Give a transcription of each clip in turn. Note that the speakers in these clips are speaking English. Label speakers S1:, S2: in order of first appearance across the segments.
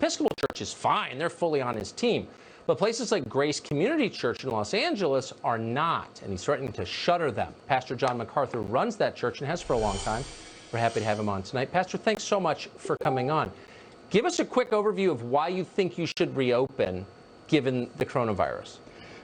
S1: Episcopal Church is fine. They're fully on his team. But places like Grace Community Church in Los Angeles are not, and he's threatening to shutter them. Pastor John MacArthur runs that church and has for a long time. We're happy to have him on tonight. Pastor, thanks so much for coming on. Give us a quick overview of why you think you should reopen given the coronavirus.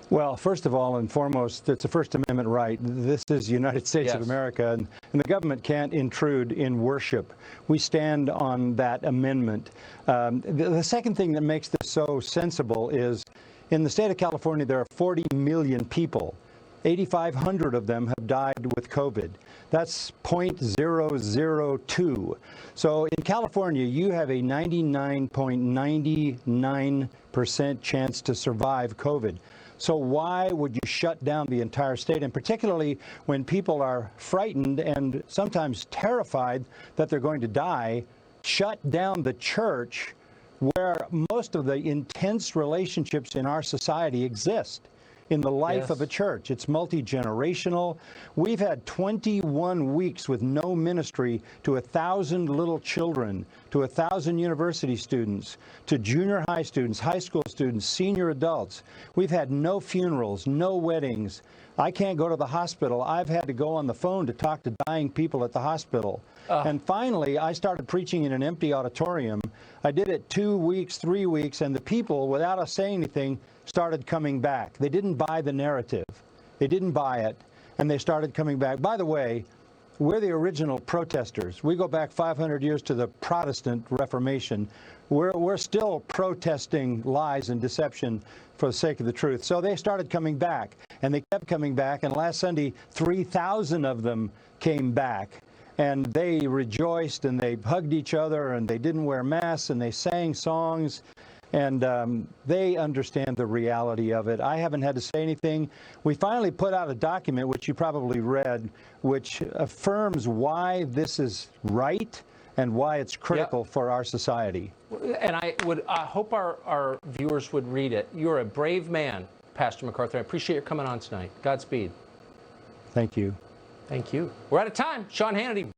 S2: Well, first of all and foremost, it's a First Amendment right. This is the United States of America, and the government can't intrude in worship. We stand on that amendment. The second thing that makes this so sensible is in the state of California, there are 40 million people. 8,500 of them have died with COVID. That's 0.002. So in California, you have a 99.99% chance to survive COVID. So why would you shut down the entire state? And particularly when people are frightened and sometimes terrified that they're going to die, shut down the church where most of the intense relationships in our society exist. In the life of a church. It's multi-generational. We've had 21 weeks with no ministry to 1,000 little children, to 1,000 university students, to junior high students, high school students, senior adults. We've had no funerals, no weddings. I can't go to the hospital. I've had to go on the phone to talk to dying people at the hospital. And finally, I started preaching in an empty auditorium. I did it 2 weeks, 3 weeks, and the people, without us saying anything, started coming back. They didn't buy the narrative. They didn't buy it, and they started coming back. By the way, we're the original protesters. We go back 500 years to the Protestant Reformation. We're still protesting lies and deception for the sake of the truth. So they started coming back, and they kept coming back, and last Sunday, 3,000 of them came back. And they rejoiced, and they hugged each other, and they didn't wear masks, and they sang songs. And they understand the reality of it. I haven't had to say anything. We finally put out a document, which you probably read, which affirms why this is right and why it's critical for our society.
S1: And I would hope our viewers would read it. You're a brave man, Pastor MacArthur. I appreciate your coming on tonight. Godspeed.
S2: Thank you.
S1: Thank you. We're out of time. Sean Hannity.